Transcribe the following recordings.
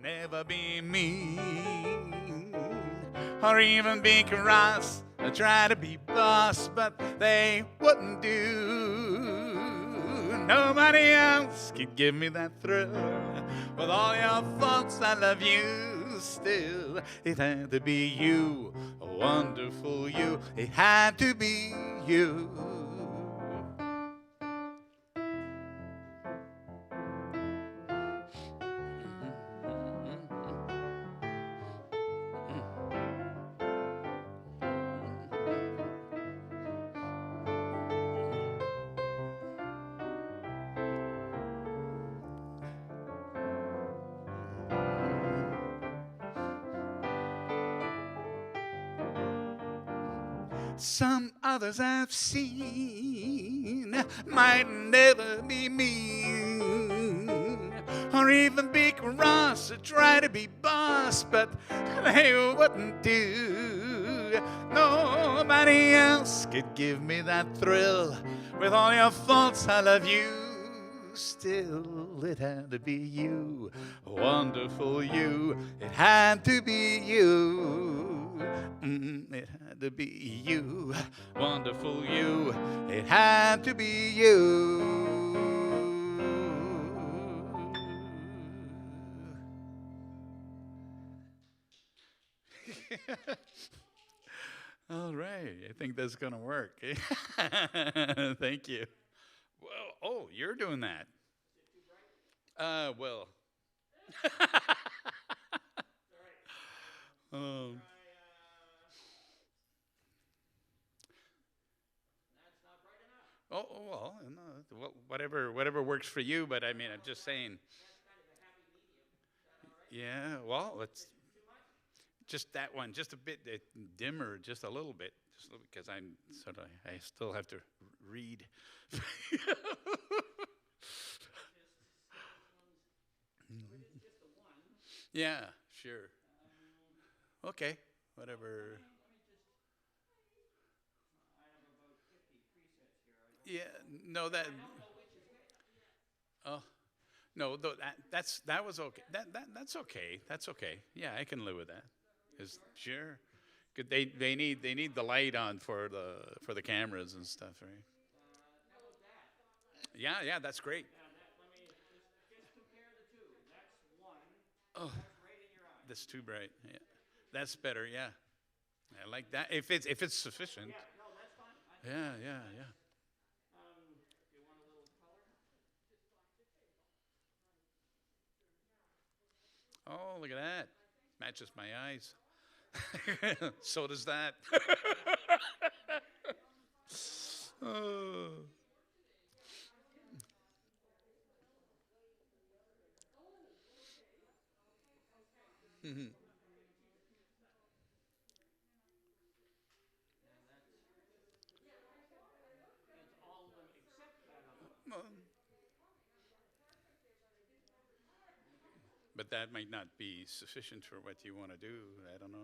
never be mean or even be cross. I try to be boss, but they wouldn't do. Nobody else could give me that thrill. With all your faults, I love you still. It had to be you, a wonderful you. It had to be you. Some others I've seen might never be mean or even be cross or try to be boss, but they wouldn't do. Nobody else could give me that thrill. With all your faults, I love you still. It had to be you, wonderful you. It had to be you. It had to be you, wonderful you. It had to be you. All right, I think that's gonna work. Thank you. Well, oh, you're doing that. Well. um, well, no, whatever works for you. But I mean, I'm just saying. Yeah, well, it's just that one, just a bit dimmer, just a little bit, because I'm sort of, I still have to read. Yeah, sure. Okay, whatever. Yeah, no, that. Oh, no, that was okay. That's okay. That's okay. Yeah, I can live with that. Is sure. Good. They need the light on for the cameras and stuff, right? Yeah, yeah, that's great. Oh, that's too bright. Yeah, that's better. Yeah, I like that. If it's sufficient. Yeah, yeah, yeah. Oh, look at that. Matches my eyes. So does that. Oh. Mhm. Well, but that might not be sufficient for what you want to do. I don't know.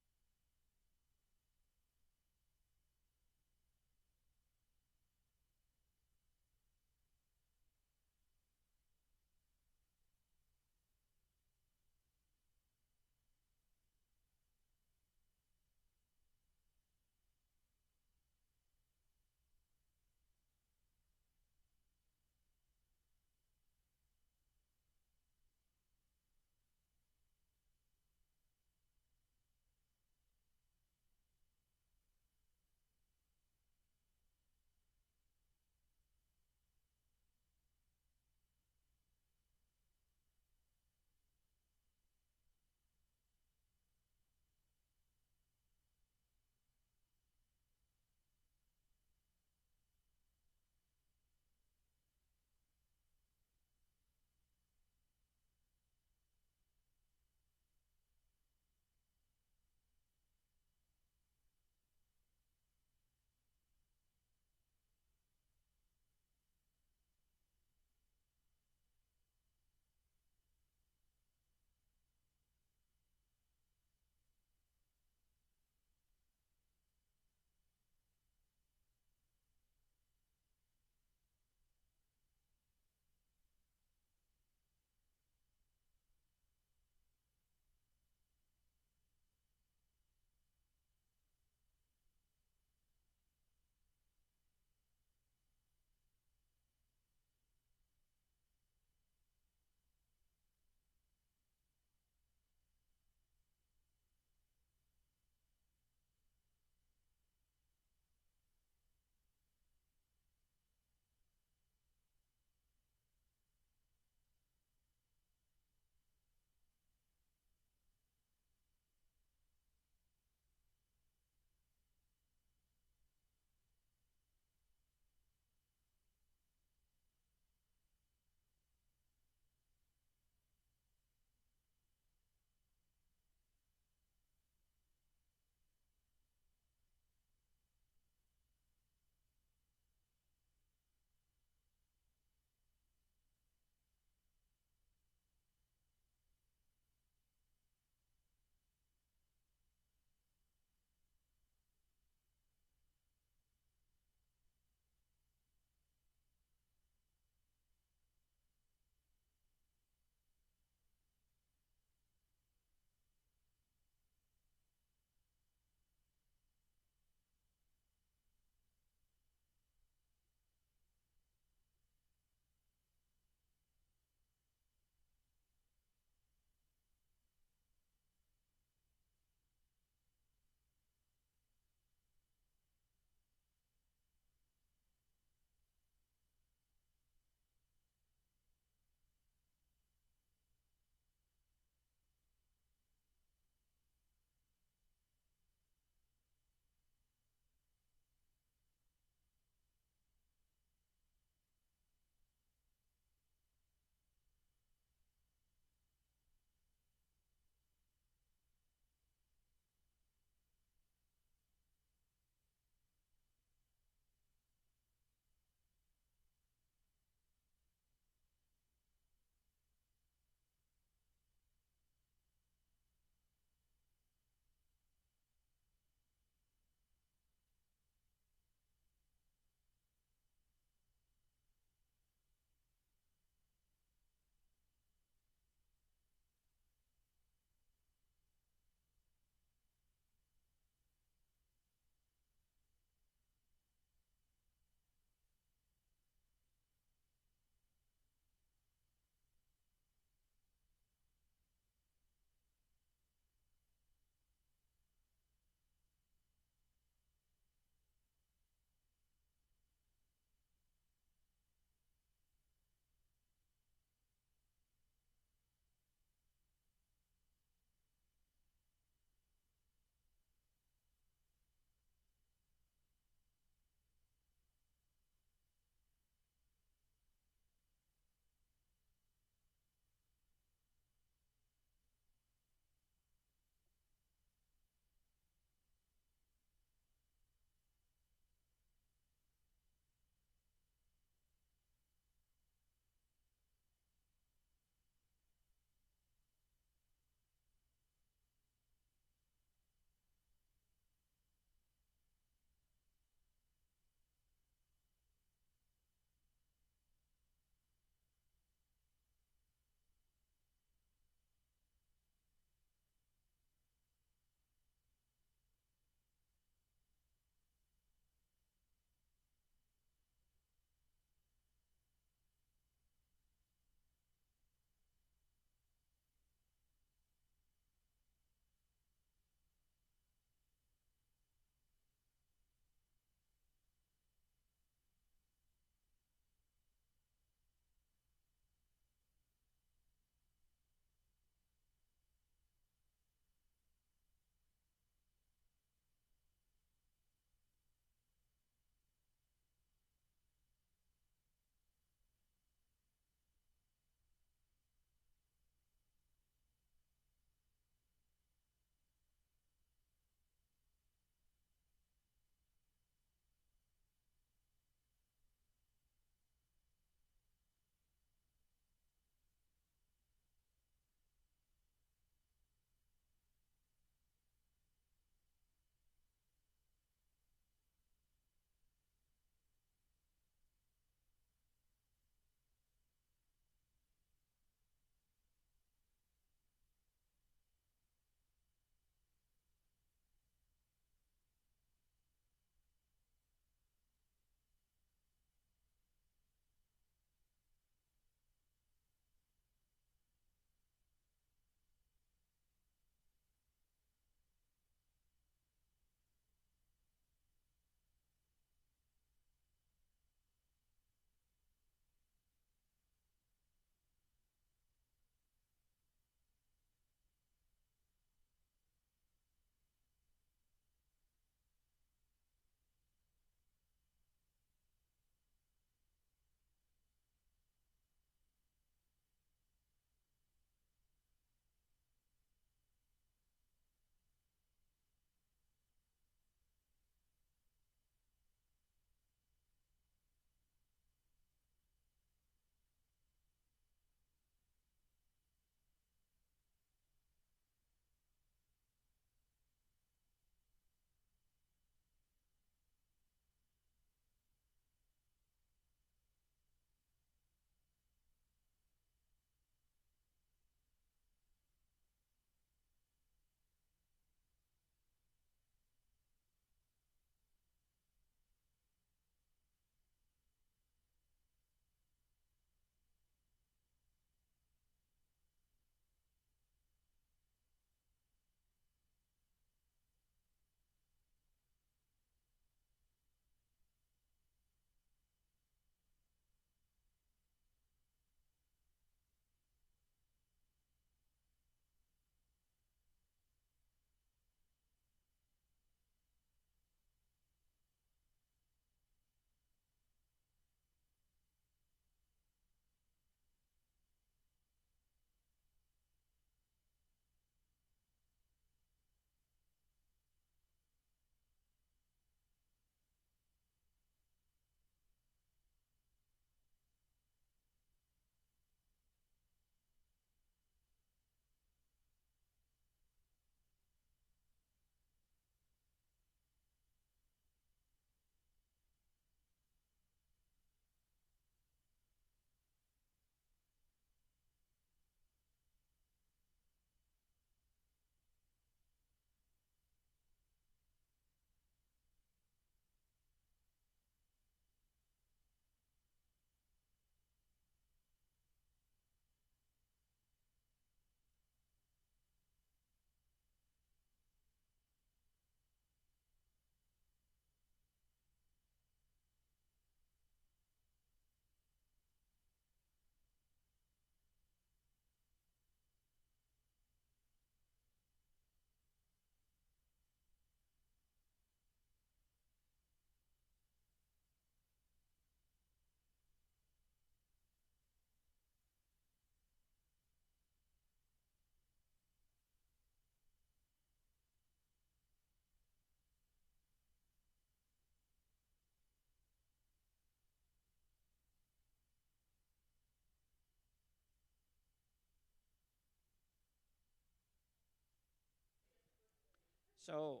So,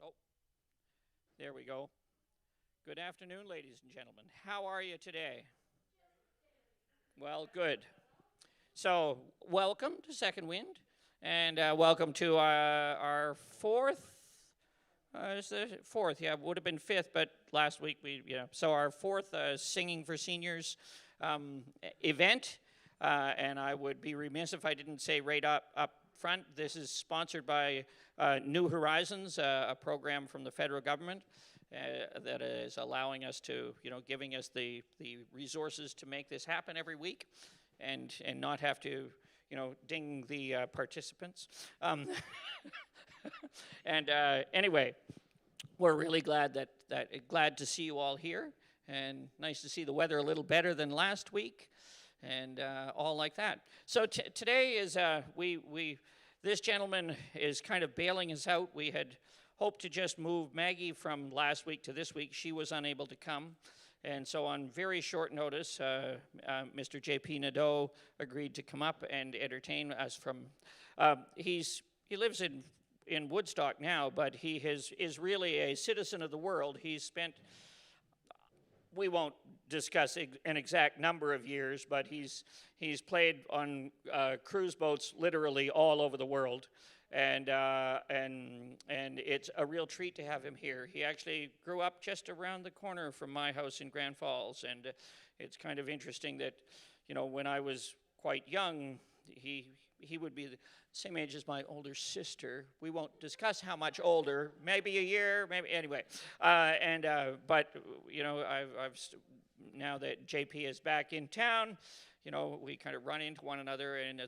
oh, there we go. Good afternoon, ladies and gentlemen. How are you today? Well, good. So, welcome to Second Wind, and welcome to our fourth. Is it fourth? Yeah, would have been fifth, but last week So our fourth Singing for Seniors event, and I would be remiss if I didn't say right up front. This is sponsored by New Horizons, a program from the federal government. That is allowing us to, giving us the resources to make this happen every week, and not have to, ding the participants. And anyway, we're really glad glad to see you all here, and nice to see the weather a little better than last week, and all like that. So today is this gentleman is kind of bailing us out. We had hoped to just move Maggie from last week to this week. She was unable to come. And so on very short notice, Mr. J.P. Nadeau agreed to come up and entertain us from, he lives in Woodstock now, but he is really a citizen of the world. He's spent, we won't discuss an exact number of years, but he's played on cruise boats literally all over the world. And it's a real treat to have him here. He actually grew up just around the corner from my house in Grand Falls, and it's kind of interesting that, when I was quite young, he would be the same age as my older sister. We won't discuss how much older, maybe a year, maybe anyway. But now that JP is back in town, we kind of run into one another, and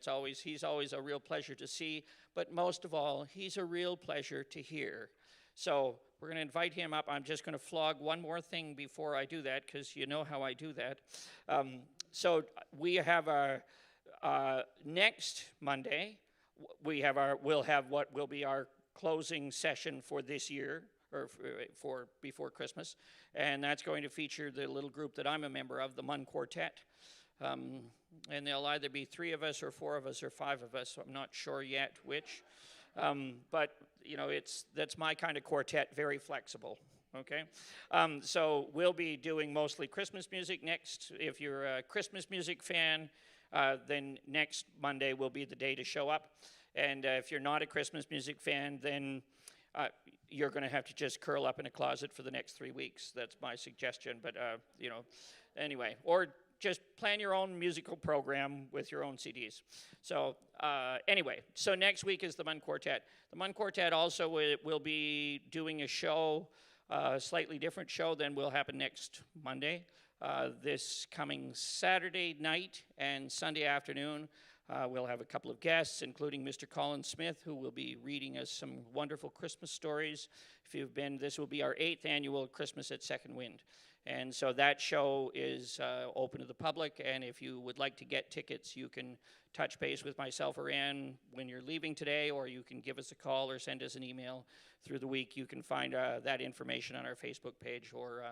he's always a real pleasure to see, but most of all, he's a real pleasure to hear. So we're going to invite him up. I'm just going to flog one more thing before I do that, because you know how I do that. So we have our next Monday, we'll have what will be our closing session for this year, or for before Christmas, and that's going to feature the little group that I'm a member of, the Mun Quartet. And there'll either be 3 of us or 4 of us or 5 of us, so I'm not sure yet which. But, that's my kind of quartet, very flexible, okay? So we'll be doing mostly Christmas music next. If you're a Christmas music fan, then next Monday will be the day to show up. And if you're not a Christmas music fan, then you're going to have to just curl up in a closet for the next 3 weeks. That's my suggestion, but, anyway. Or just plan your own musical program with your own CDs. So anyway, so next week is the Mun Quartet. The Mun Quartet also will be doing a show, a slightly different show than will happen next Monday. This coming Saturday night and Sunday afternoon, we'll have a couple of guests, including Mr. Colin Smith, who will be reading us some wonderful Christmas stories. If you've been, this will be our 8th annual Christmas at Second Wind. And so that show is open to the public, and if you would like to get tickets, you can touch base with myself or Ann when you're leaving today, or you can give us a call or send us an email through the week. You can find that information on our Facebook page, or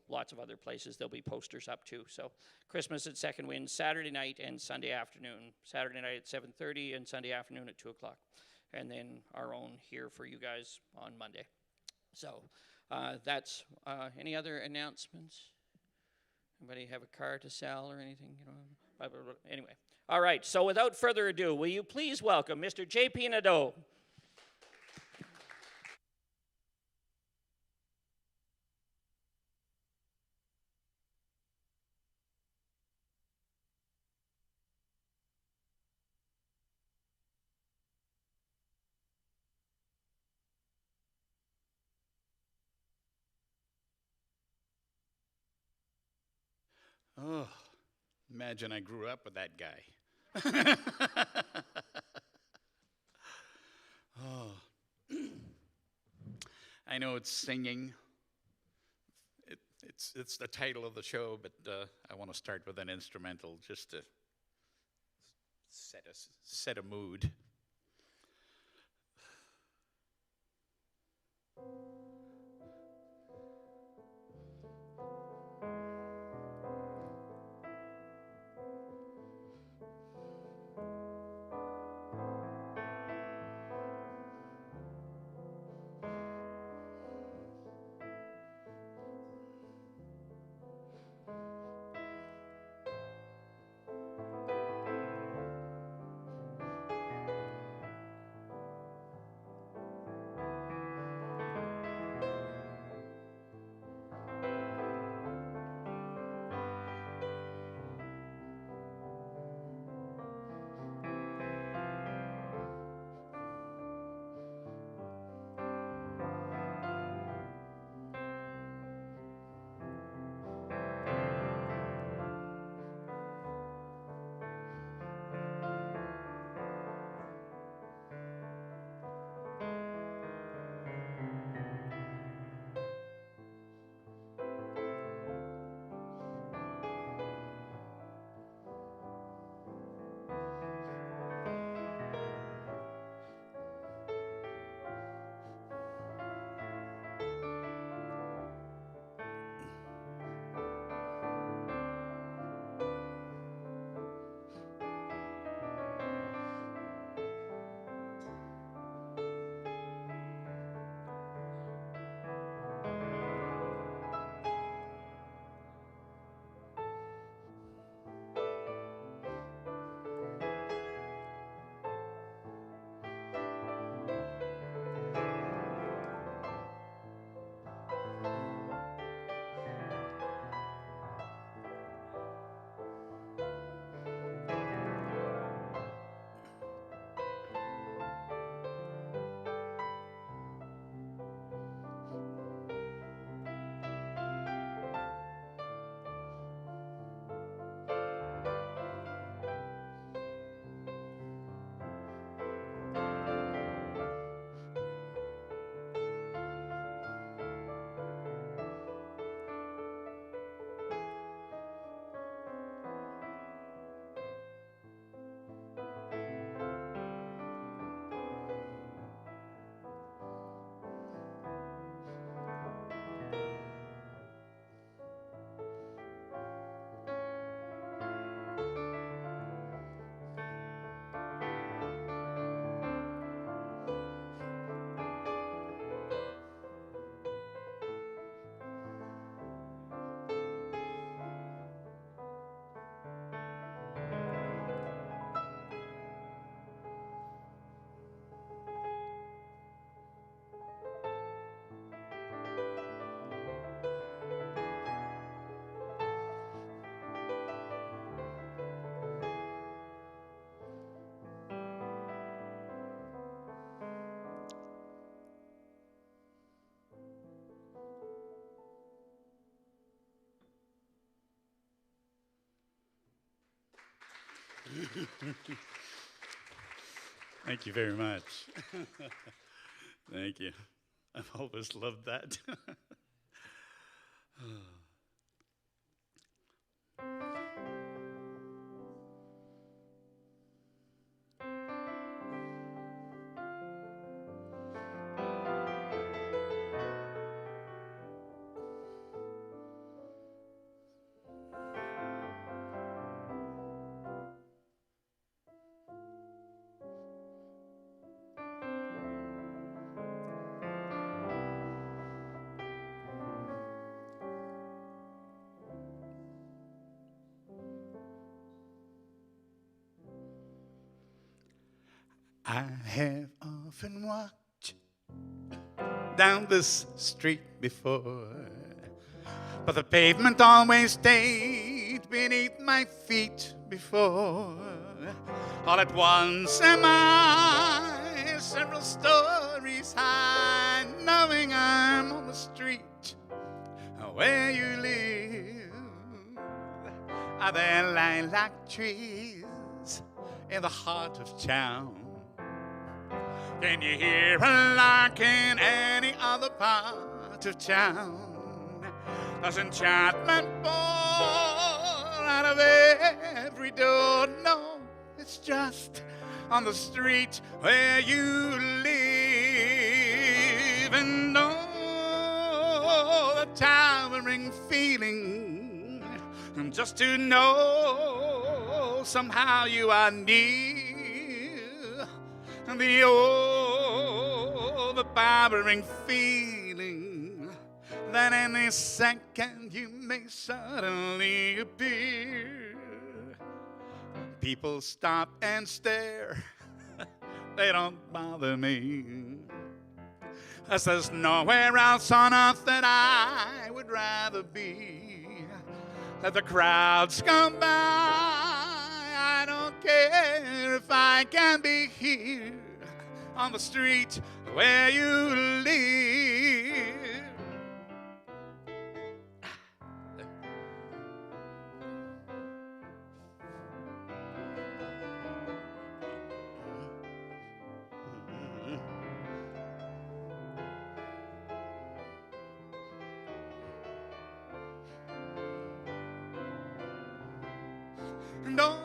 lots of other places. There'll be posters up too. So Christmas at Second Wind, Saturday night and Sunday afternoon. Saturday night at 7:30 and Sunday afternoon at 2 o'clock. And then our own here for you guys on Monday. So that's any other announcements? Anybody have a car to sell or anything? Anyway. All right. So without further ado, will you please welcome Mr. J.P. Nadeau. Oh, imagine I grew up with that guy. Oh. I know it's singing. It's the title of the show, but I want to start with an instrumental just to set a mood. Thank you very much. Thank you. I've always loved that. I have often walked down this street before, but the pavement always stayed beneath my feet before. All at once am I several stories high, knowing I'm on the street where you live. Are there lilac trees in the heart of town? Can you hear a lark in any other part of town? Does enchantment pour out of every door? No, it's just on the street where you live. And oh, the towering feeling, just to know somehow you are near. The overpowering feeling that any second you may suddenly appear. People stop and stare, they don't bother me, 'cause there's nowhere else on earth that I would rather be. Let the crowds come by, I don't care if I can be here on the street where you live. And all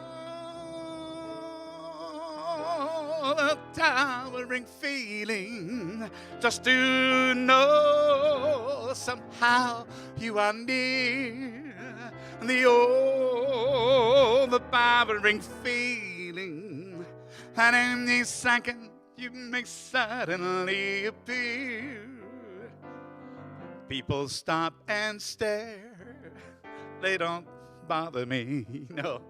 the towering feeling, just to know somehow you are near. The overpowering feeling that any second you may suddenly appear. People stop and stare, they don't bother me, no.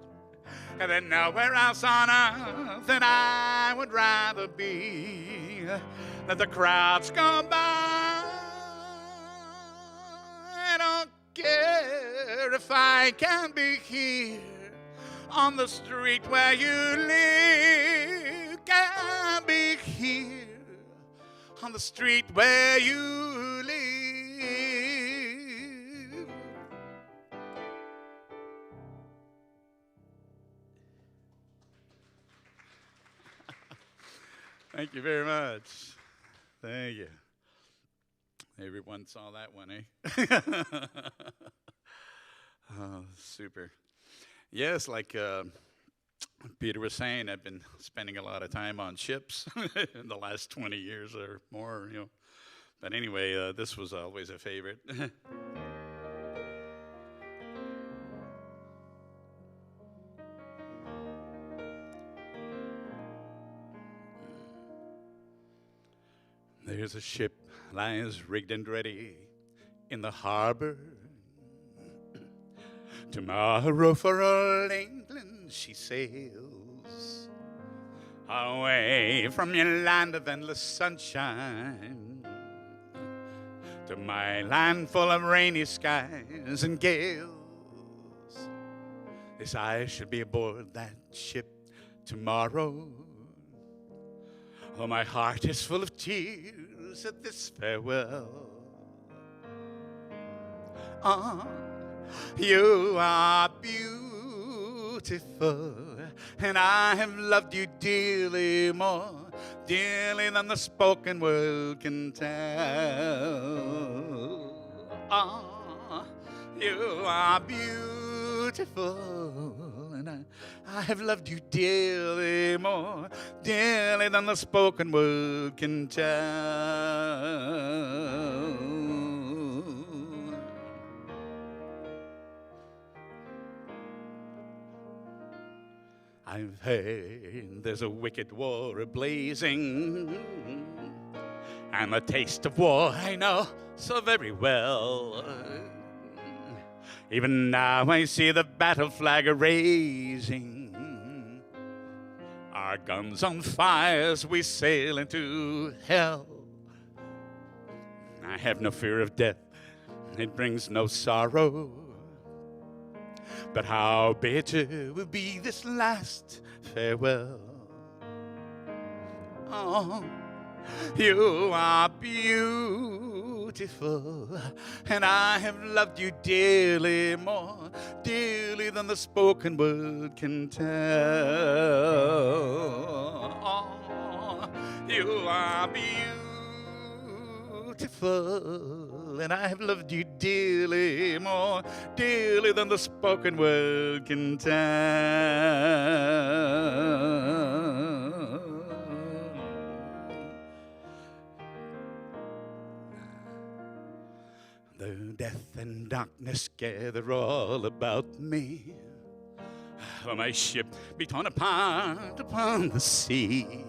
And there's nowhere else on earth that I would rather be. Let the crowds go by, I don't care if I can be here on the street where you live. Can be here on the street where you live. Thank you very much. Thank you. Everyone saw that one, eh? Oh, super. Yes, like Peter was saying, I've been spending a lot of time on ships in the last 20 years or more, you know. But anyway, this was always a favorite. There's a ship lies rigged and ready in the harbor. Tomorrow for old England she sails, away from your land of endless sunshine to my land full of rainy skies and gales. Yes, I should be aboard that ship tomorrow. Oh, my heart is full of tears at this farewell. Oh, you are beautiful and I have loved you dearly, more dearly than the spoken word can tell. Ah, you are beautiful, and I have loved you dearly, more dearly than the spoken word can tell. I've heard there's a wicked war a-blazing, and the taste of war I know so very well. Even now I see the battle flag a-raising, our guns on fire as we sail into hell. I have no fear of death, it brings no sorrow, but how bitter will be this last farewell. Oh, you are beautiful, and I have loved you dearly, more dearly than the spoken word can tell. Oh, you are beautiful, and I have loved you dearly, more dearly than the spoken word can tell. Though death and darkness gather all about me, though my ship be torn apart upon the sea,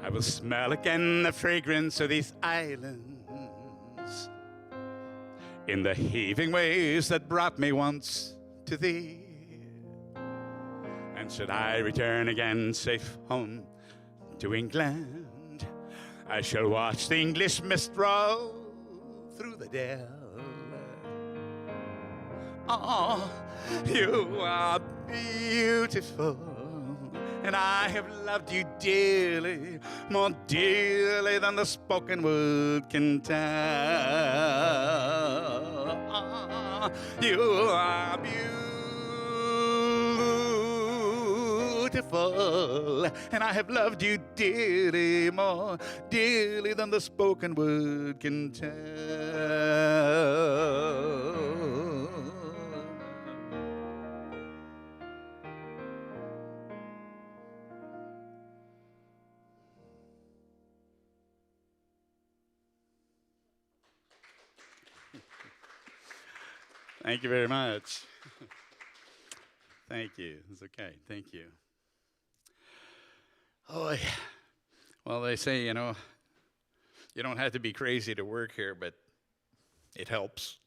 I will smell again the fragrance of these islands in the heaving waves that brought me once to thee. And should I return again safe home to England, I shall watch the English mist roll through the dell. Oh, you are beautiful, and I have loved you dearly, more dearly than the spoken word can tell. Oh, you are beautiful, and I have loved you dearly, more dearly than the spoken word can tell. Thank you very much. Thank you. It's okay. Thank you. Oh, well, they say, you know, you don't have to be crazy to work here, but it helps.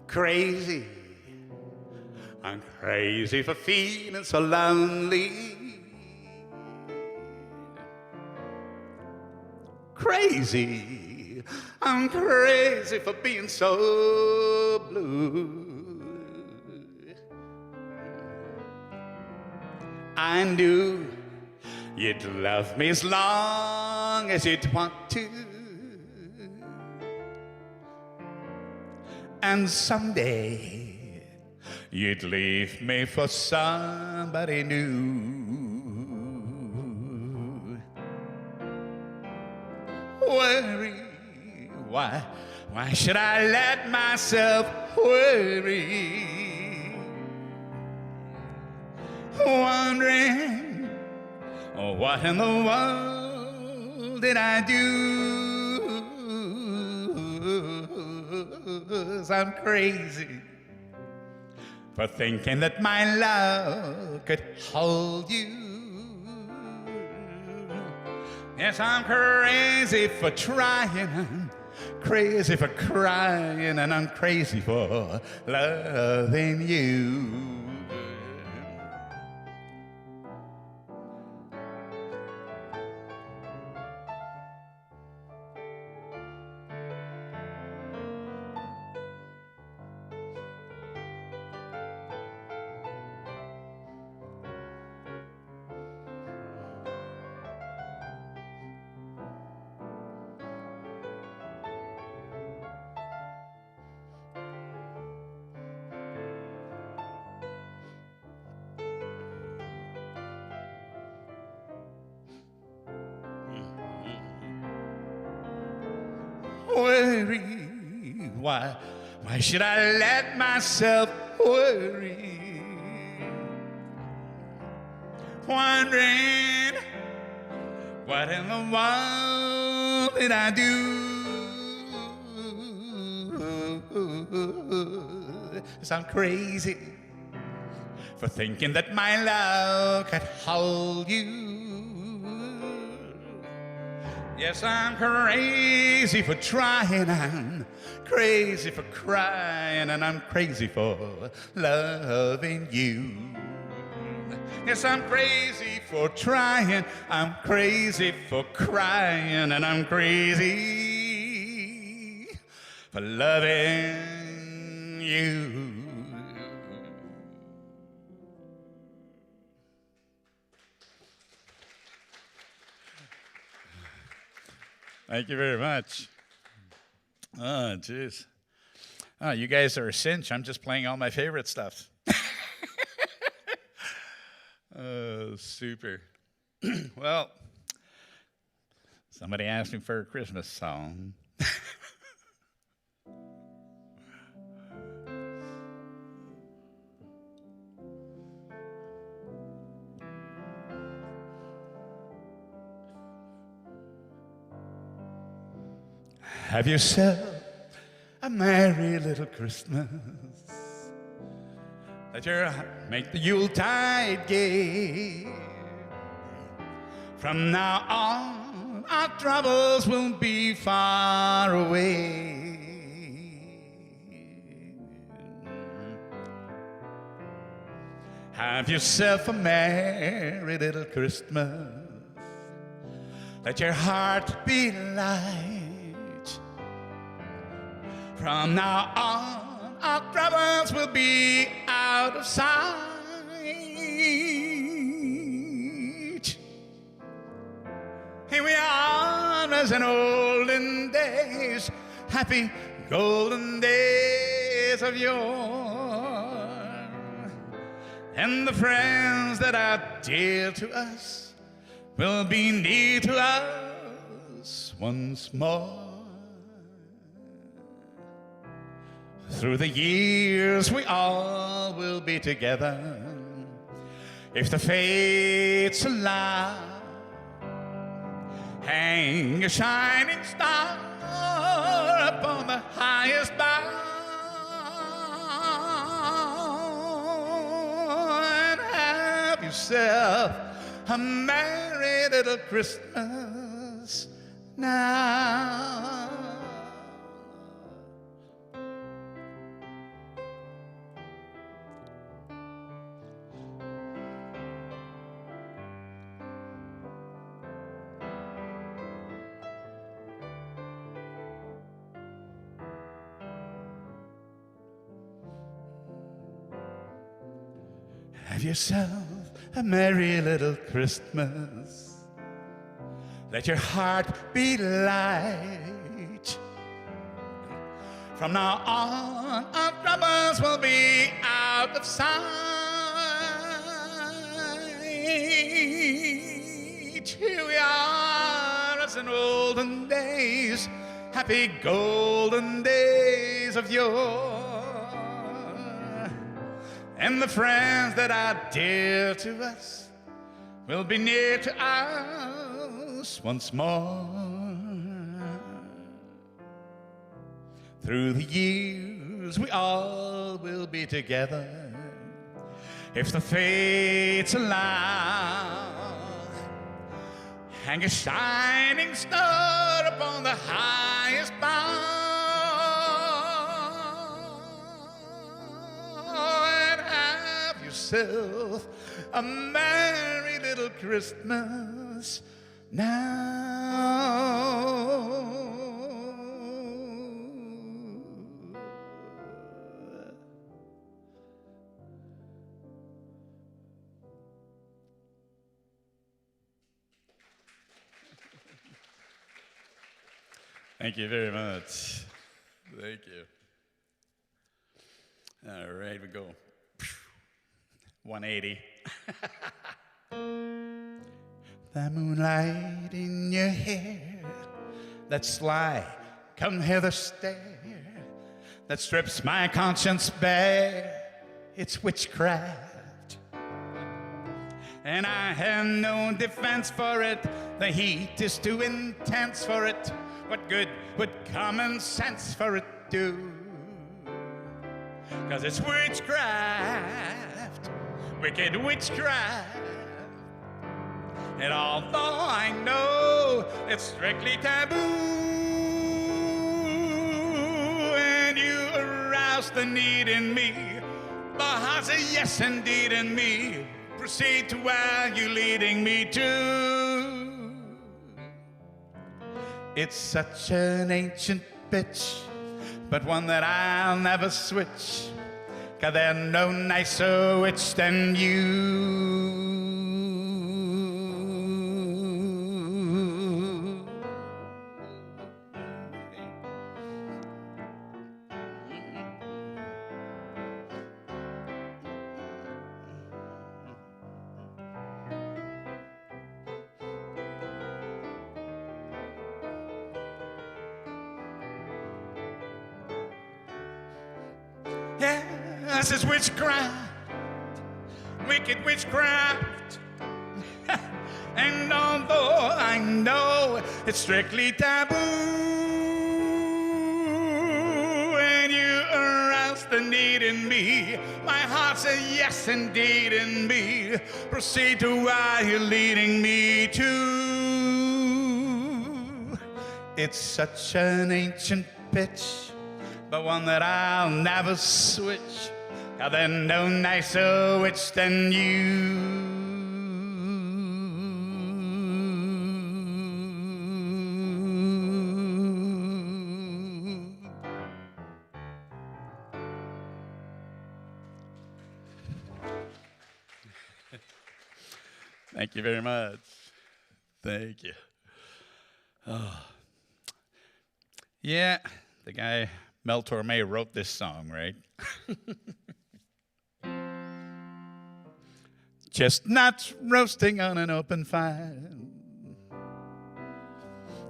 Crazy. I'm crazy for feeling so lonely. Crazy. I'm crazy for being so blue. I knew you'd love me as long as you'd want to, and someday you'd leave me for somebody new. Worry, why should I let myself worry? Wondering, what in the world did I do? 'Cause I'm crazy for thinking that my love could hold you. Yes, I'm crazy for trying, I'm crazy for crying, and I'm crazy for loving you. worry? Why should I let myself worry? Wondering what in the world did I do? 'Cause I'm crazy for thinking that my love could hold you. Yes, I'm crazy for trying, I'm crazy for crying, and I'm crazy for loving you. Yes, I'm crazy for trying, I'm crazy for crying, and I'm crazy for loving you. Thank you very much. Oh, jeez. Oh, you guys are a cinch. I'm just playing all my favorite stuff. Oh, super. Well, somebody asked me for a Christmas song. Have yourself a merry little Christmas. Let your make the Yuletide gay. From now on, our troubles will be far away. Have yourself a merry little Christmas. Let your heart be light. From now on, our troubles will be out of sight. Here we are as in olden days, happy golden days of yore. And the friends that are dear to us will be near to us once more. Through the years we all will be together, if the fates allow. Hang a shining star upon the highest bough, and have yourself a merry little Christmas now. Have yourself a merry little Christmas. Let your heart be light. From now on, our troubles will be out of sight. Here we are as in olden days, happy golden days of yore. And the friends that are dear to us will be near to us once more. Through the years we all will be together, if the fates allow. Hang a shining star upon the highest bough, yourself a merry little Christmas now. Thank you very much. Thank you. All right, we go. 180. The moonlight in your hair, that sly come hither stare, that strips my conscience bare. It's witchcraft, and I have no defense for it. The heat is too intense for it. What good would common sense for it do? 'Cause it's witchcraft, wicked witchcraft. And although I know it's strictly taboo, and you arouse the need in me, my heart's a yes indeed in me. Proceed to where you're leading me to. It's such an ancient bitch, but one that I'll never switch, 'cause there's no nicer witch than you. Yes, it's witchcraft, wicked witchcraft. And although I know it's strictly taboo, and you arouse the need in me, my heart's a yes indeed in me. Proceed to where you're leading me to. It's such an ancient pitch, but one that I'll never switch. 'Cause there's no nicer witch than you. Thank you very much. Thank you. Oh. Yeah, the guy Mel Torme wrote this song, right? Chestnuts roasting on an open fire,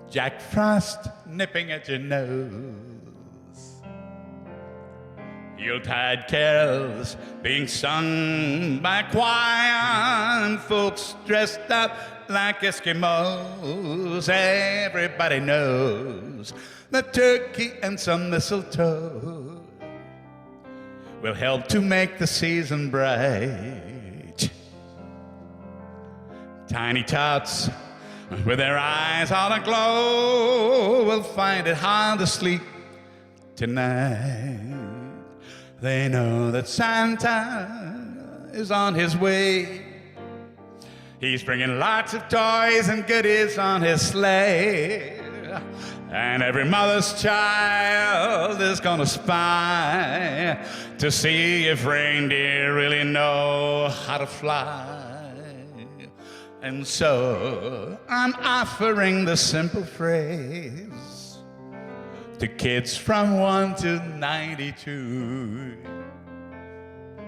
Jack Frost nipping at your nose, Yuletide carols being sung by choir, and folks dressed up like Eskimos. Everybody knows that turkey and some mistletoe will help to make the season bright. Tiny tots with their eyes all aglow will find it hard to sleep tonight. They know that Santa is on his way. He's bringing lots of toys and goodies on his sleigh. And every mother's child is gonna spy to see if reindeer really know how to fly. And so I'm offering the simple phrase to kids from 1 to 92.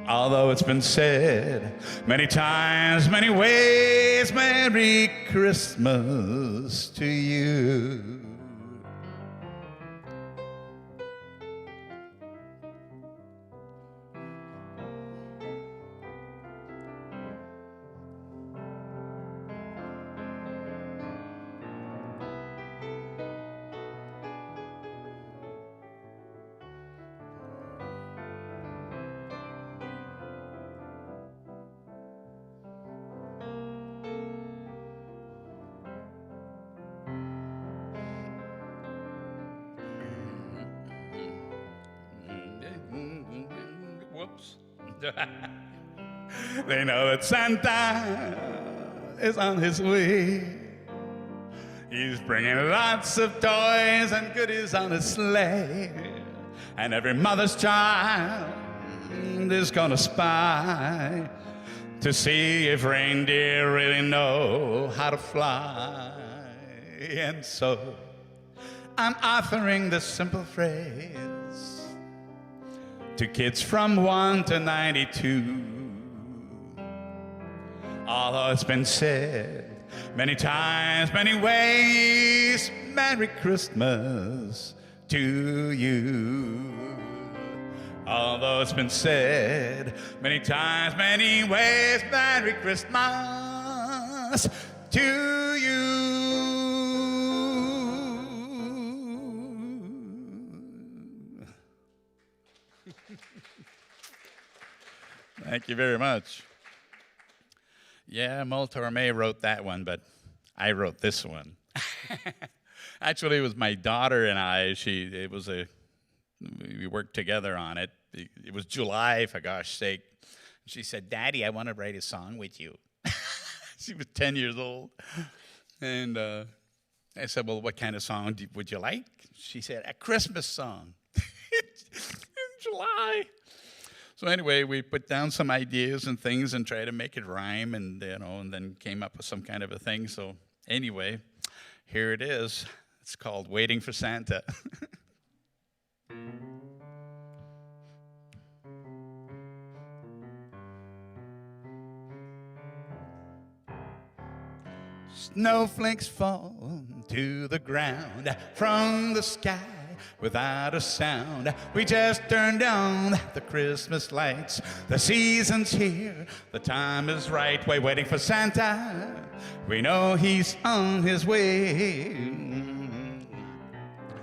Although it's been said many times, many ways, Merry Christmas to you. Whoops. They know that Santa is on his way. He's bringing lots of toys and goodies on his sleigh. And every mother's child is gonna spy to see if reindeer really know how to fly. And so I'm offering this simple phrase to kids from 1 to 92. Although it's been said many times, many ways, Merry Christmas to you. Although it's been said many times, many ways, Merry Christmas to you. Thank you very much. Yeah, Mul Torme wrote that one, but I wrote this one. Actually, it was my daughter and I. We worked together on it. It was July, for gosh sake. She said, "Daddy, I want to write a song with you." She was 10 years old. And I said, "Well, what kind of song would you like?" She said, "A Christmas song." In July. So anyway, we put down some ideas and things and tried to make it rhyme, and and then came up with some kind of a thing. So anyway, here it is. It's called "Waiting for Santa." Snowflakes fall to the ground from the sky without a sound. We just turned down the Christmas lights. The season's here, the time is right. We're waiting for Santa. We know he's on his way.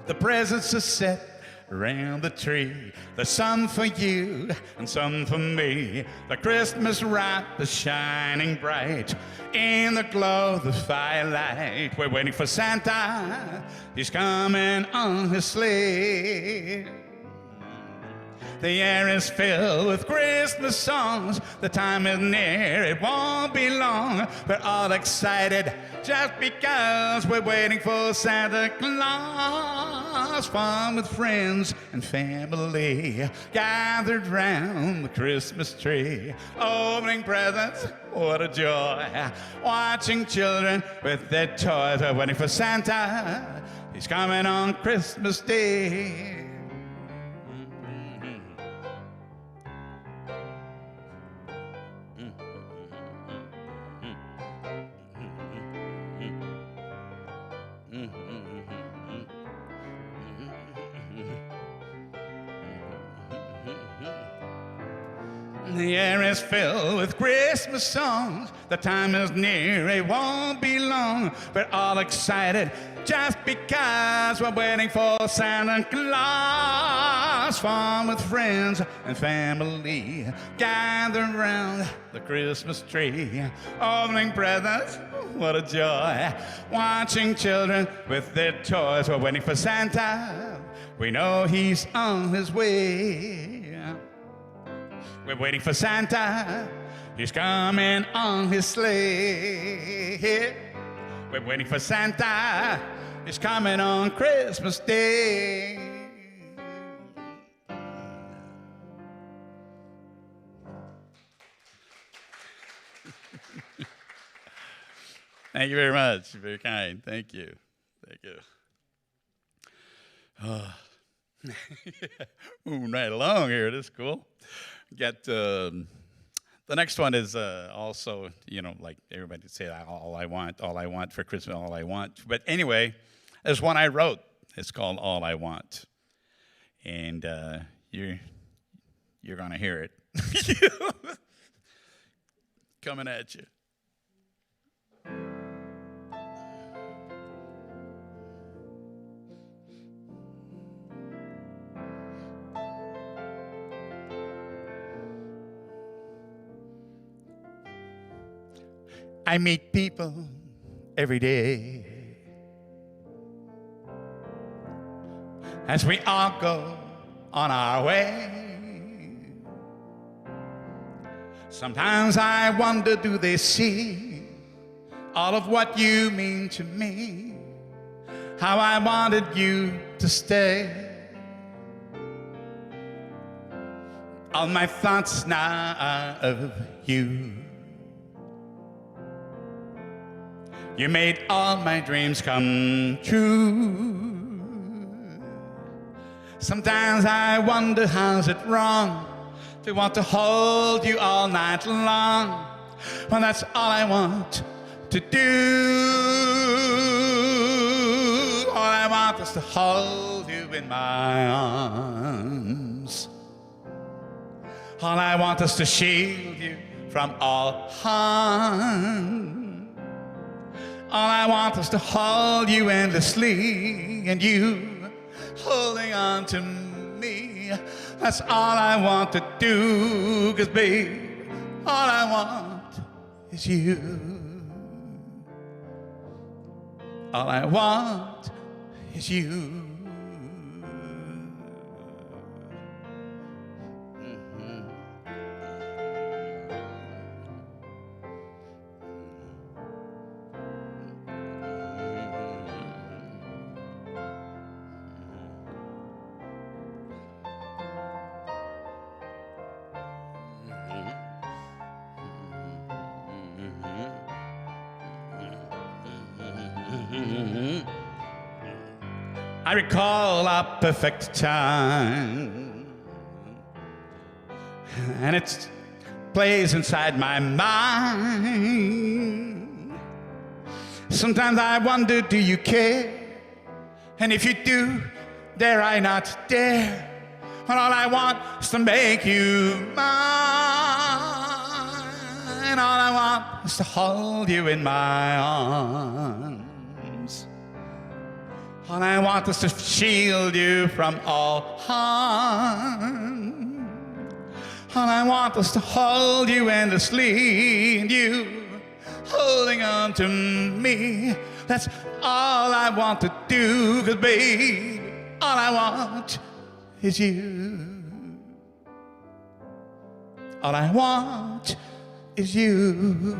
The presents are set around the tree. There's some for you and some for me. The Christmas wrap is shining bright in the glow of the firelight. We're waiting for Santa. He's coming on his sleigh. The air is filled with Christmas songs. The time is near, it won't be long. We're all excited just because we're waiting for Santa Claus. Fun with friends and family gathered round the Christmas tree. Opening presents, what a joy. Watching children with their toys. We're waiting for Santa. He's coming on Christmas Day. The air is filled with Christmas songs. The time is near, it won't be long. We're all excited just because we're waiting for Santa Claus. Fun with friends and family gathered around the Christmas tree. Opening presents, what a joy. Watching children with their toys. We're waiting for Santa. We know he's on his way. We're waiting for Santa. He's coming on his sleigh. We're waiting for Santa. He's coming on Christmas Day. Thank you very much. You're very kind. Thank you. Thank you. Moving right along here. This is cool. Get the next one is also, like everybody would say, all I want for Christmas, all I want. But anyway, there's one I wrote. It's called All I Want. And you're going to hear it. Coming at you. I meet people every day as we all go on our way. Sometimes I wonder, do they see all of what you mean to me? How I wanted you to stay. All my thoughts now are of you. You made all my dreams come true. Sometimes I wonder, how's it wrong to want to hold you all night long? Well, that's all I want to do. All I I want is to hold you in my arms. All I want is to shield you from all harm. All I want is to hold you endlessly, and you holding on to me. That's all I want to do, 'cause babe, all I want is you. All I want is you. I recall our perfect time, and it plays inside my mind. Sometimes I wonder, do you care? And if you do, dare I not dare? But all I want is to make you mine. All I want is to hold you in my arms. All I want is to shield you from all harm. All I want is to hold you endlessly, and you holding on to me. That's all I want to do, 'cause babe, all I want is you. All I want is you.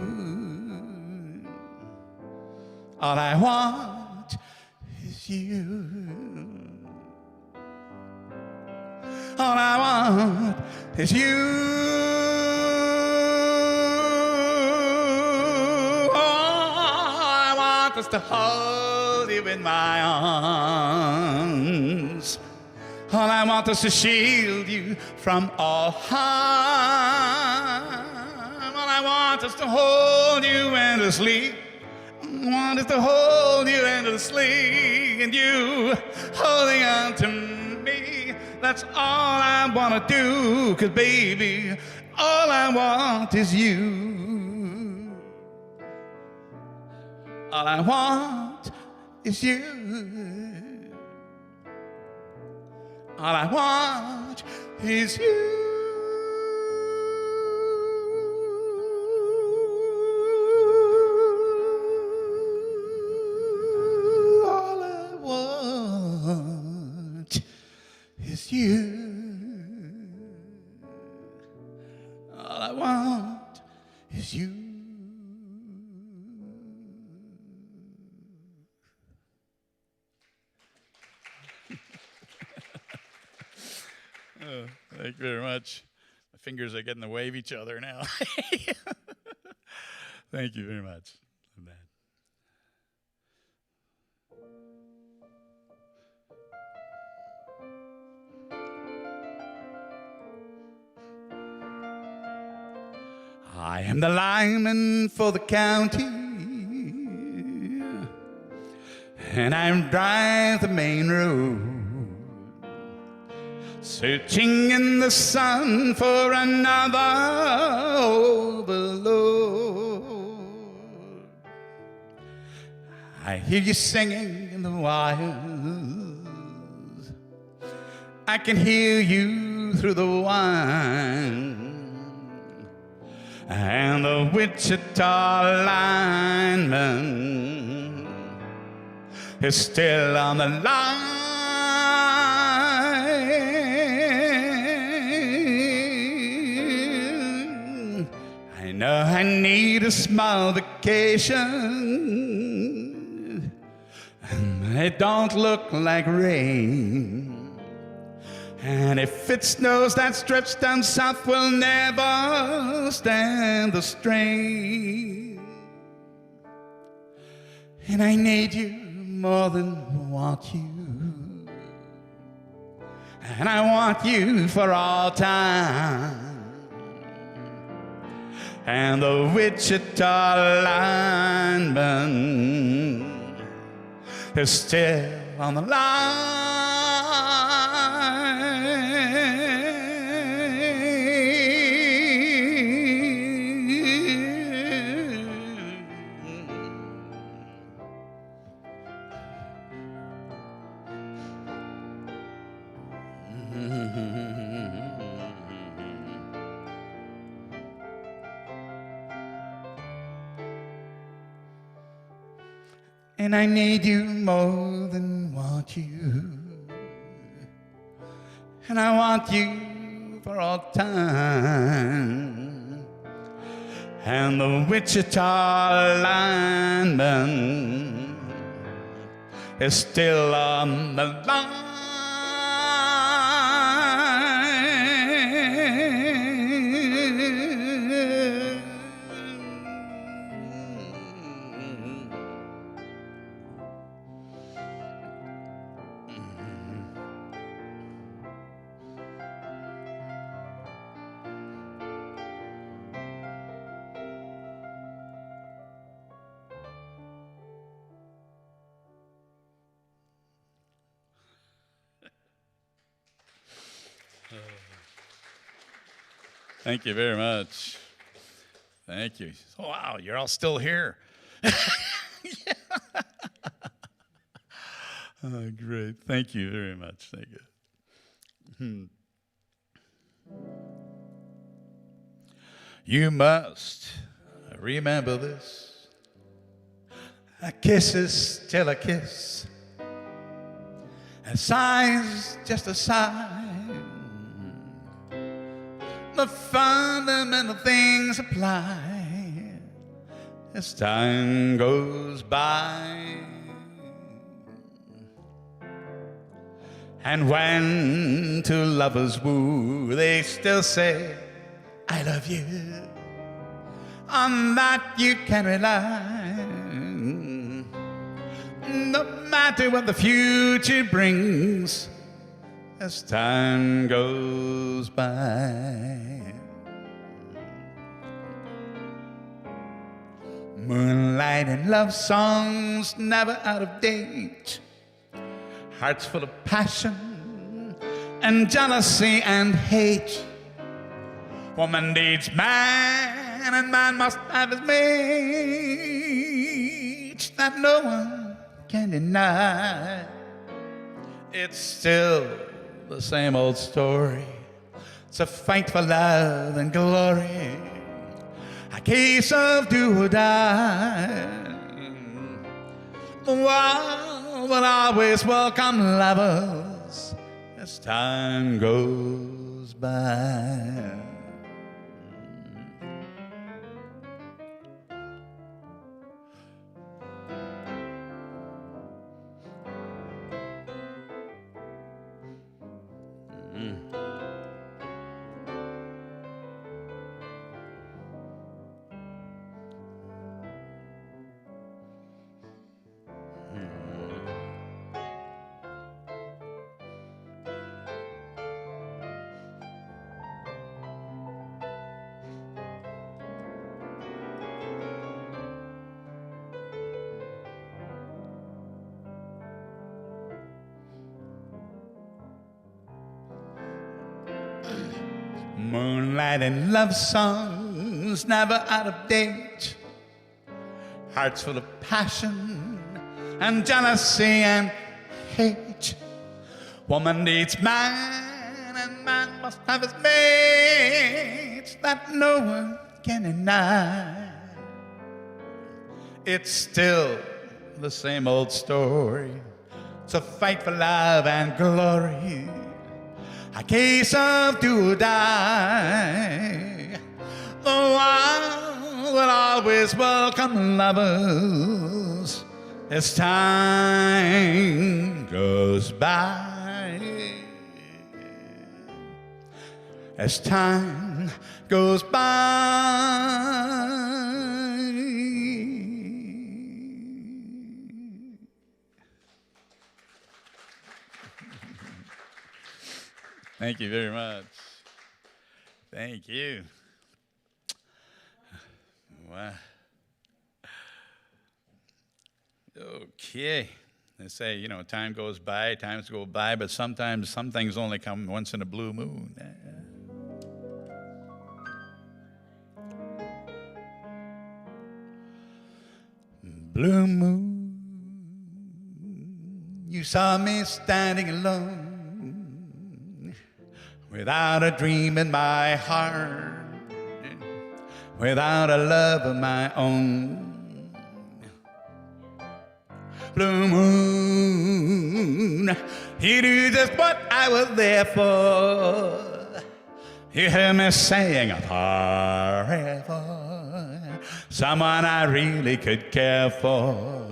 All I want is you. All I want is you. All I want is to hold you in my arms. All I want is to shield you from all harm. All I want is to hold you endlessly. All I want is to hold you endlessly, and you holding on to me. That's all I want to do, 'cause baby, all I want is you. All I want is you. All I want is you. All I want is you. All I want is you. Oh, thank you very much. My fingers are getting to wave each other now. Thank you very much. Not bad. I am the lineman for the county, and I drive the main road, searching in the sun for another overload. I hear you singing in the wires. I can hear you through the wine. And the Wichita lineman is still on the line. I know I need a small vacation, and it don't look like rain. And if it snows, that stretch down south will never stand the strain. And I need you more than want you, and I want you for all time. And the Wichita lineman is still on the and I need you more than want you, and I want you for all time. And the Wichita lineman is still on the line. Thank you very much. Thank you. Oh, wow, you're all still here. Oh, great. Thank you very much. Thank you. You must remember this. A kiss is still a kiss. A sigh is just a sigh. The fundamental things apply as time goes by. And when two lovers woo, they still say, I love you. On that you can rely. No matter what the future brings, as time goes by. Moonlight and love songs never out of date. Hearts full of passion and jealousy and hate. Woman needs man and man must have his mate. That no one can deny. It's still the same old story. It's a fight for love and glory. A case of do or die. The world will always welcome lovers as time goes by. Moonlight and love songs never out of date. Hearts full of passion and jealousy and hate. Woman needs man and man must have his mate. That no one can deny. It's still the same old story. It's a fight for love and glory. A case of do or die. The world will always welcome lovers as time goes by. As time goes by. Thank you very much. Thank you. Wow. Okay. They say, you know, times go by, but sometimes some things only come once in a blue moon. Blue moon, you saw me standing alone, without a dream in my heart, without a love of my own. Blue moon, you knew just what I was there for. You heard me saying forever, someone I really could care for.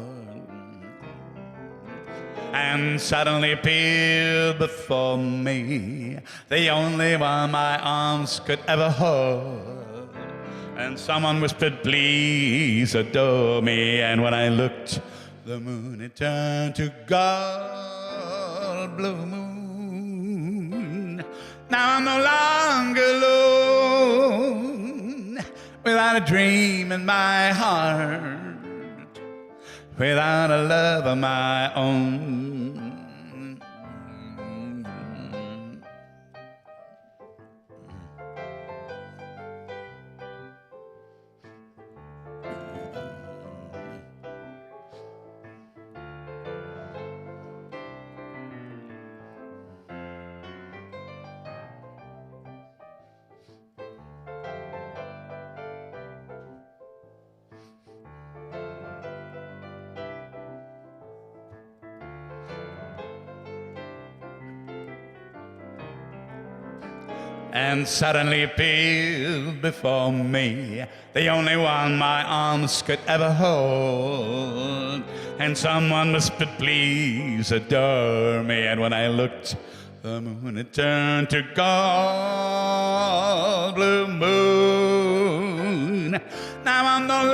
And suddenly appeared before me, the only one my arms could ever hold. And someone whispered, please adore me. And when I looked, the moon had turned to gold. Blue moon, now I'm no longer alone, without a dream in my heart, without a love of my own. And suddenly appeared before me, the only one my arms could ever hold. And someone whispered, please adore me. And when I looked, the moon had turned to gold. Blue moon, now I'm no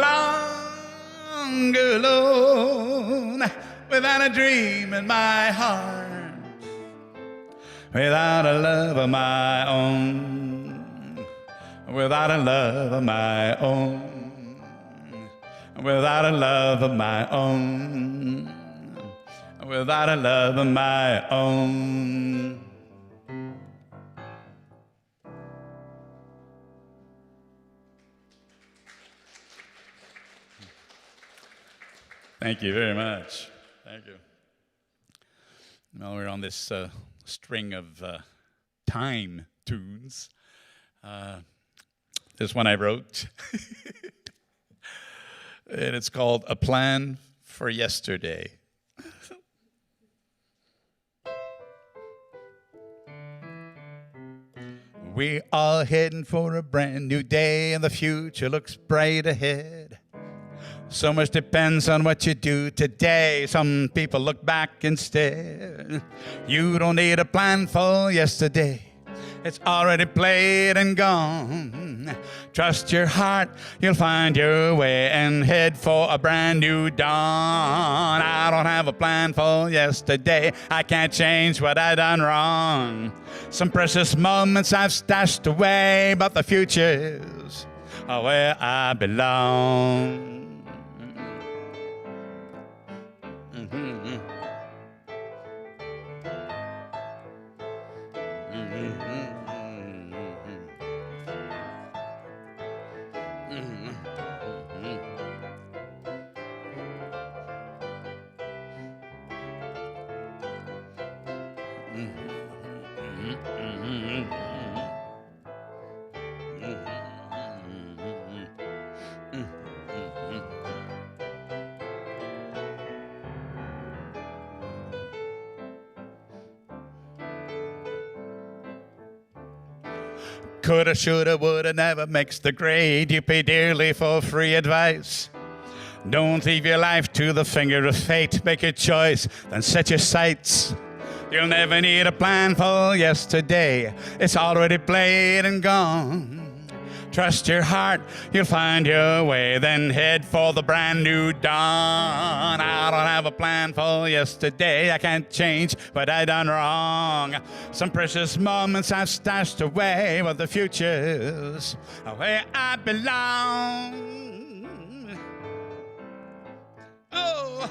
longer alone, without a dream in my heart, without a love of my own, without a love of my own, without a love of my own, without a love of my own. Thank you very much. Thank you. Well, we're on this string of time tunes. This one I wrote, and it's called A Plan for Yesterday. We all heading for a brand new day, and the future looks bright ahead. So much depends on what you do today. Some people look back instead. You don't need a plan for yesterday. It's already played and gone. Trust your heart, you'll find your way and head for a brand new dawn. I don't have a plan for yesterday. I can't change what I done wrong. Some precious moments I've stashed away, but the future's where I belong. Coulda, shoulda, woulda never makes the grade. You pay dearly for free advice. Don't leave your life to the finger of fate. Make your choice, then set your sights. You'll never need a plan for yesterday. It's already played and gone. Trust your heart, you'll find your way, then head for the brand new dawn. I don't have a plan for yesterday. I can't change what I done wrong. Some precious moments I've stashed away, but the future's where I belong. Oh,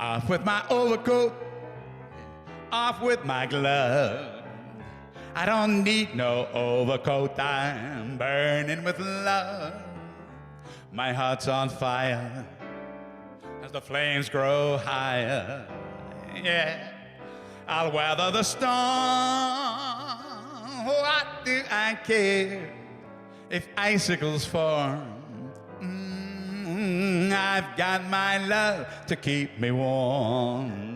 Off with my overcoat, off with my glove. I don't need no overcoat, I'm burning with love. My heart's on fire as the flames grow higher. Yeah, I'll weather the storm. What do I care if icicles form? I've got my love to keep me warm.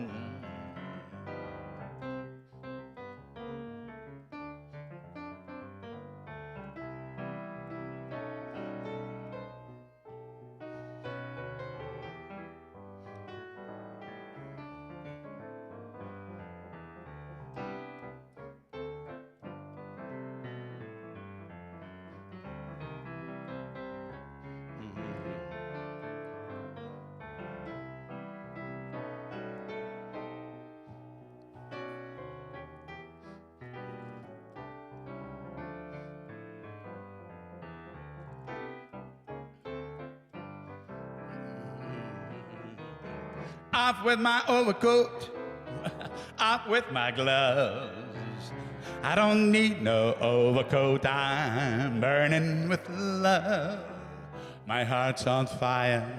Off with my overcoat, off with my gloves. I don't need no overcoat, I'm burning with love. My heart's on fire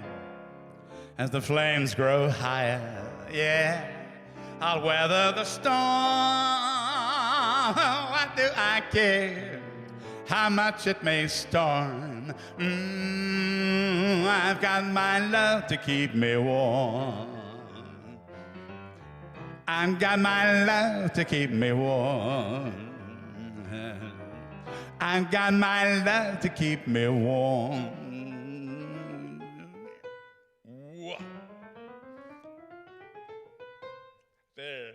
as the flames grow higher. Yeah, I'll weather the storm. What do I care how much it may storm? I've got my love to keep me warm. I've got my love to keep me warm. I've got my love to keep me warm. There.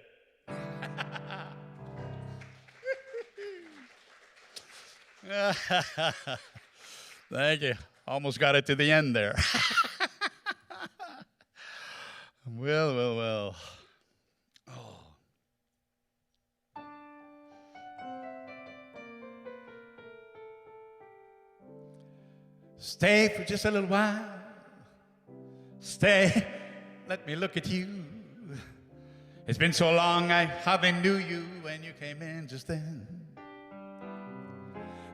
Thank you. Almost got it to the end there. Well. Stay for just a little while. Stay, let me look at you. It's been so long I hardly knew you when you came in just then.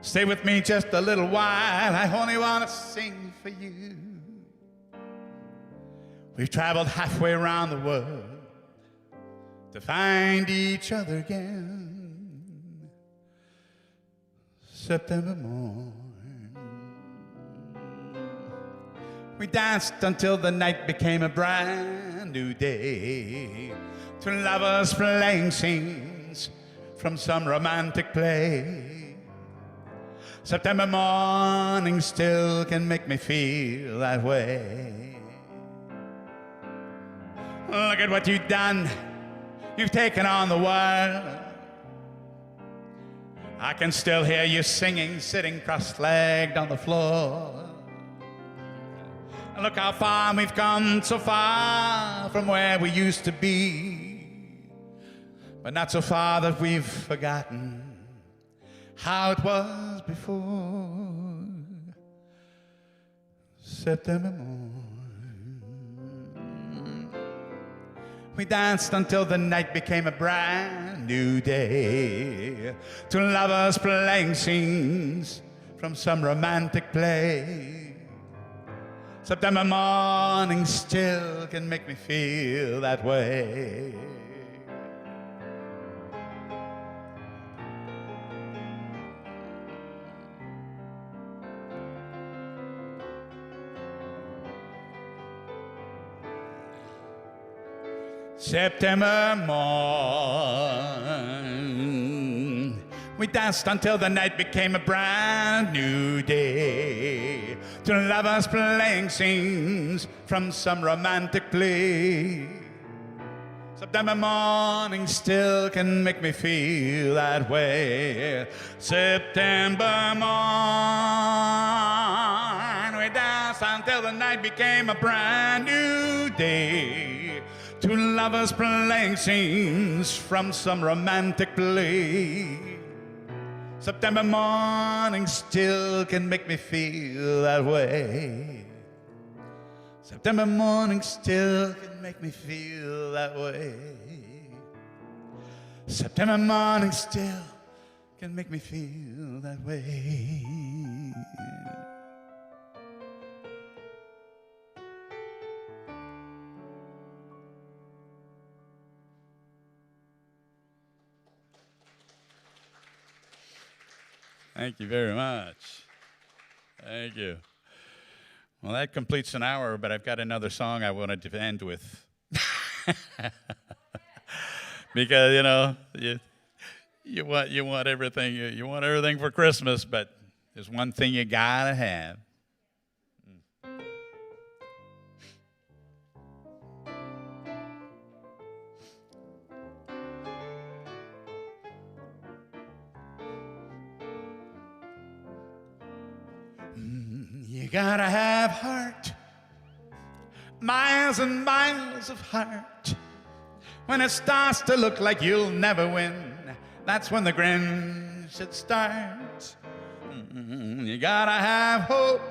Stay with me just a little while. I only want to sing for you. We've traveled halfway around the world to find each other again. September morn. We danced until the night became a brand new day. Two lovers playing scenes from some romantic play. September morning still can make me feel that way. Look at what you've done. You've taken on the world. I can still hear you singing, sitting cross-legged on the floor. Look how far we've come, so far from where we used to be. But not so far that we've forgotten how it was before. September morn. We danced until the night became a brand new day. Two lovers playing scenes from some romantic play. September morning still can make me feel that way. September morn. We danced until the night became a brand new day. Two lovers playing scenes from some romantic play. September morning still can make me feel that way. September morn. We danced until the night became a brand new day. Two lovers playing scenes from some romantic play. September morning still can make me feel that way. September morning still can make me feel that way. September morning still can make me feel that way. Thank you very much. Thank you. Well, that completes an hour, but I've got another song I wanted to end with. Because, you know, you want everything. You want everything for Christmas, but there's one thing you gotta have. You gotta have heart, miles and miles of heart. When it starts to look like you'll never win, that's when the grin should start. You gotta have hope,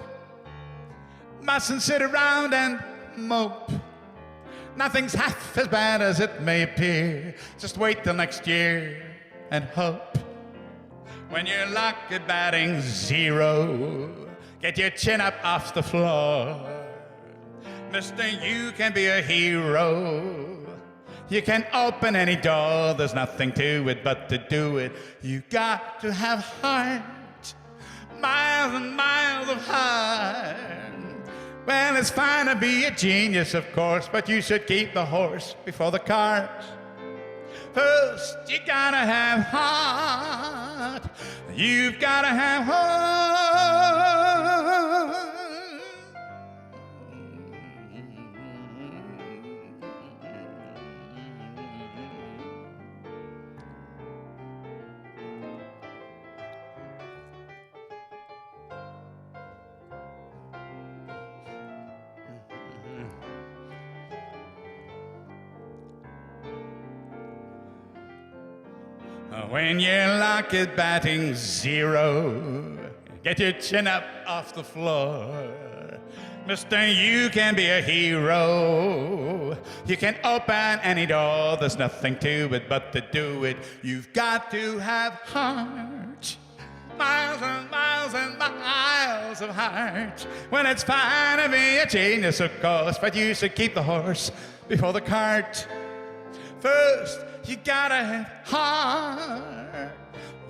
mustn't sit around and mope. Nothing's half as bad as it may appear. Just wait till next year and hope. When your luck at batting zero, get your chin up off the floor. Mister, you can be a hero. You can open any door. There's nothing to it but to do it. You got to have heart, miles and miles of heart. Well, it's fine to be a genius, of course, but you should keep the horse before the cart. First, you gotta have heart. You've gotta have heart. When your luck is batting zero, get your chin up off the floor. Mister, you can be a hero. You can open any door. There's nothing to it but to do it. You've got to have heart. Miles and miles and miles of heart. When it's fine to be a genius, of course, but you should keep the horse before the cart. First, you gotta have heart.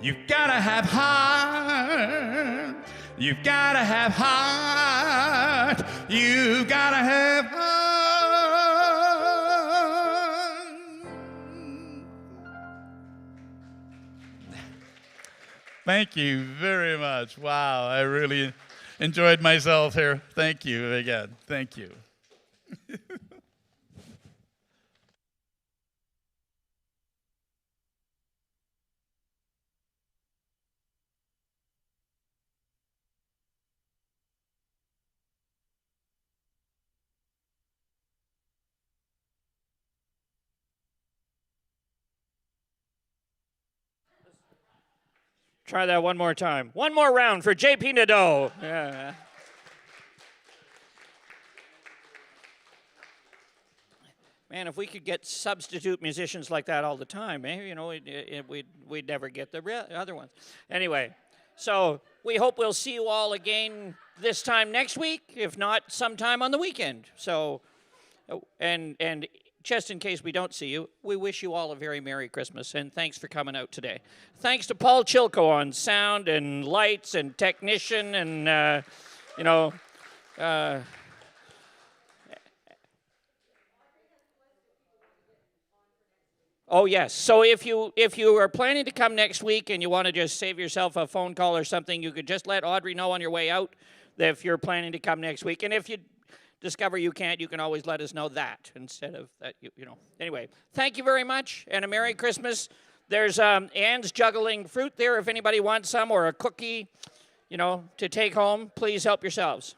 You've gotta have heart. You've gotta have heart. You've gotta have heart. Thank you very much. Wow, I really enjoyed myself here. Thank you again. Thank you. Try that one more time. One more round for J.P. Nadeau. Yeah. Man, if we could get substitute musicians like that all the time, you know, we'd never get the other ones. Anyway, so we hope we'll see you all again this time next week, if not sometime on the weekend. So, and just in case we don't see you, we wish you all a very Merry Christmas, and thanks for coming out today. Thanks to Paul Chilko on sound and lights and technician and, you know, oh, yes. So if you are planning to come next week and you want to just save yourself a phone call or something, you could just let Audrey know on your way out that if you're planning to come next week. And if you discover you can't, you can always let us know that instead of that, you know. Anyway, thank you very much, and a Merry Christmas. There's Anne's juggling fruit there if anybody wants some, or a cookie, you know, to take home. Please help yourselves.